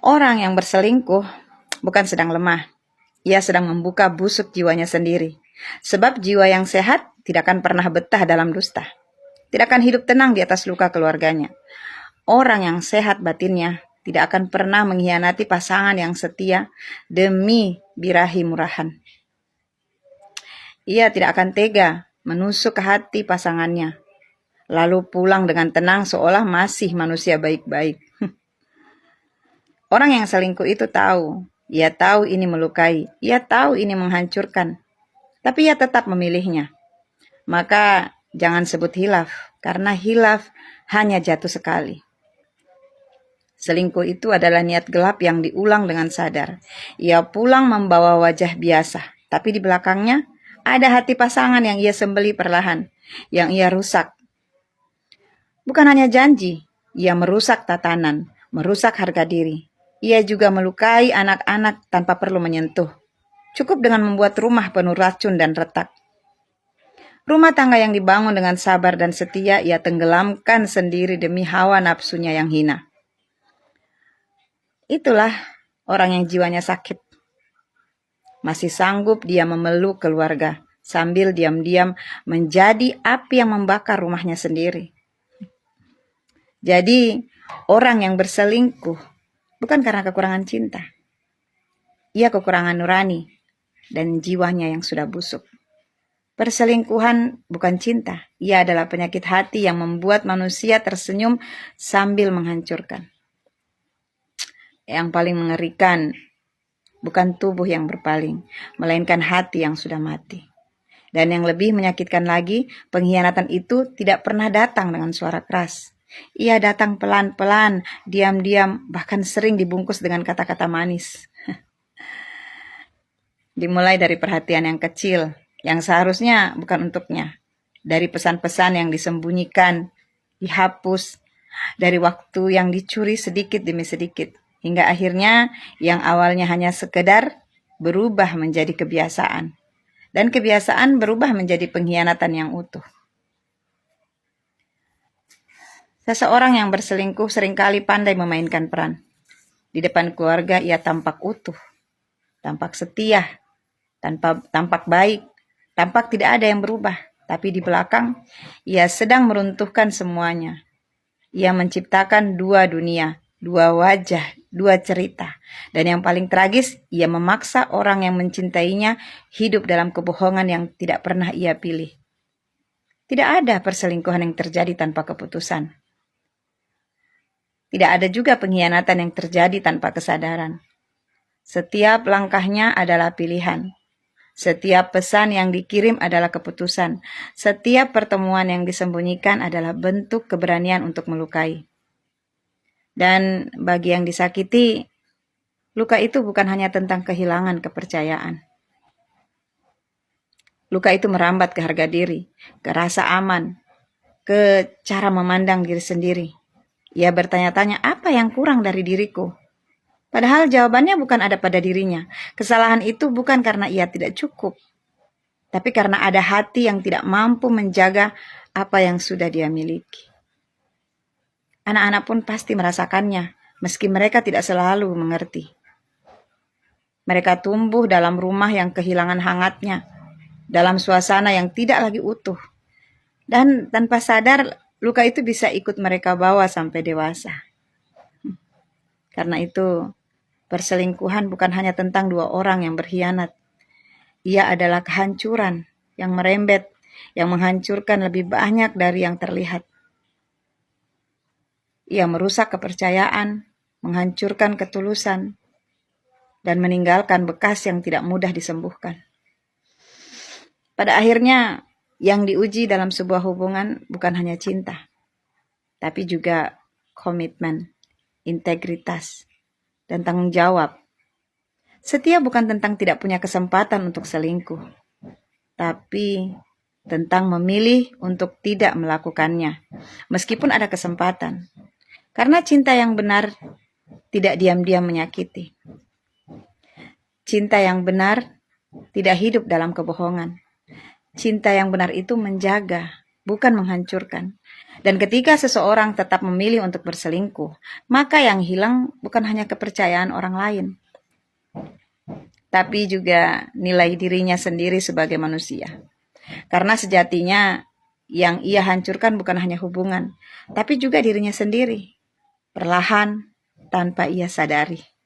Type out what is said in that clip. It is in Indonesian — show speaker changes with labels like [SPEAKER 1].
[SPEAKER 1] Orang yang berselingkuh bukan sedang lemah. Ia sedang membuka busuk jiwanya sendiri. Sebab jiwa yang sehat tidak akan pernah betah dalam dusta. Tidak akan hidup tenang di atas luka keluarganya. Orang yang sehat batinnya tidak akan pernah mengkhianati pasangan yang setia demi birahi murahan. Ia tidak akan tega menusuk ke hati pasangannya, lalu pulang dengan tenang seolah masih manusia baik-baik. Orang yang selingkuh itu tahu, ia tahu ini melukai, ia tahu ini menghancurkan, tapi ia tetap memilihnya. Maka jangan sebut hilaf, karena hilaf hanya jatuh sekali. Selingkuh itu adalah niat gelap yang diulang dengan sadar. Ia pulang membawa wajah biasa, tapi di belakangnya ada hati pasangan yang ia sembeli perlahan, yang ia rusak. Bukan hanya janji, ia merusak tatanan, merusak harga diri. Ia juga melukai anak-anak tanpa perlu menyentuh. Cukup dengan membuat rumah penuh racun dan retak. Rumah tangga yang dibangun dengan sabar dan setia ia tenggelamkan sendiri demi hawa nafsunya yang hina. Itulah orang yang jiwanya sakit. Masih sanggup dia memeluk keluarga sambil diam-diam menjadi api yang membakar rumahnya sendiri. Jadi orang yang berselingkuh bukan karena kekurangan cinta. Ia kekurangan nurani dan jiwanya yang sudah busuk. Perselingkuhan bukan cinta. Ia adalah penyakit hati yang membuat manusia tersenyum sambil menghancurkan. Yang paling mengerikan bukan tubuh yang berpaling, melainkan hati yang sudah mati. Dan yang lebih menyakitkan lagi, pengkhianatan itu tidak pernah datang dengan suara keras. Ia datang pelan-pelan, diam-diam, bahkan sering dibungkus dengan kata-kata manis. Dimulai dari perhatian yang kecil, yang seharusnya bukan untuknya. Dari pesan-pesan yang disembunyikan, dihapus, dari waktu yang dicuri sedikit demi sedikit. Hingga akhirnya yang awalnya hanya sekedar berubah menjadi kebiasaan. Dan kebiasaan berubah menjadi pengkhianatan yang utuh. Seseorang yang berselingkuh seringkali pandai memainkan peran. Di depan keluarga ia tampak utuh, tampak setia, tampak baik, tampak tidak ada yang berubah. Tapi di belakang ia sedang meruntuhkan semuanya. Ia menciptakan dua dunia, dua wajah, dua cerita. Dan yang paling tragis, ia memaksa orang yang mencintainya hidup dalam kebohongan yang tidak pernah ia pilih. Tidak ada perselingkuhan yang terjadi tanpa keputusan. Tidak ada juga pengkhianatan yang terjadi tanpa kesadaran. Setiap langkahnya adalah pilihan. Setiap pesan yang dikirim adalah keputusan. Setiap pertemuan yang disembunyikan adalah bentuk keberanian untuk melukai. Dan bagi yang disakiti, luka itu bukan hanya tentang kehilangan kepercayaan. Luka itu merambat ke harga diri, ke rasa aman, ke cara memandang diri sendiri. Ia bertanya-tanya, apa yang kurang dari diriku? Padahal jawabannya bukan ada pada dirinya. Kesalahan itu bukan karena ia tidak cukup, tapi karena ada hati yang tidak mampu menjaga apa yang sudah dia miliki. Anak-anak pun pasti merasakannya, meski mereka tidak selalu mengerti. Mereka tumbuh dalam rumah yang kehilangan hangatnya, dalam suasana yang tidak lagi utuh. Dan tanpa sadar, luka itu bisa ikut mereka bawa sampai dewasa. Karena itu, perselingkuhan bukan hanya tentang dua orang yang berkhianat. Ia adalah kehancuran yang merembet, yang menghancurkan lebih banyak dari yang terlihat. Ia merusak kepercayaan, menghancurkan ketulusan, dan meninggalkan bekas yang tidak mudah disembuhkan. Pada akhirnya, yang diuji dalam sebuah hubungan bukan hanya cinta, tapi juga komitmen, integritas, dan tanggung jawab. Setia bukan tentang tidak punya kesempatan untuk selingkuh, tapi tentang memilih untuk tidak melakukannya, meskipun ada kesempatan. Karena cinta yang benar tidak diam-diam menyakiti. Cinta yang benar tidak hidup dalam kebohongan. Cinta yang benar itu menjaga, bukan menghancurkan. Dan ketika seseorang tetap memilih untuk berselingkuh, maka yang hilang bukan hanya kepercayaan orang lain, tapi juga nilai dirinya sendiri sebagai manusia. Karena sejatinya yang ia hancurkan bukan hanya hubungan, tapi juga dirinya sendiri, perlahan tanpa ia sadari.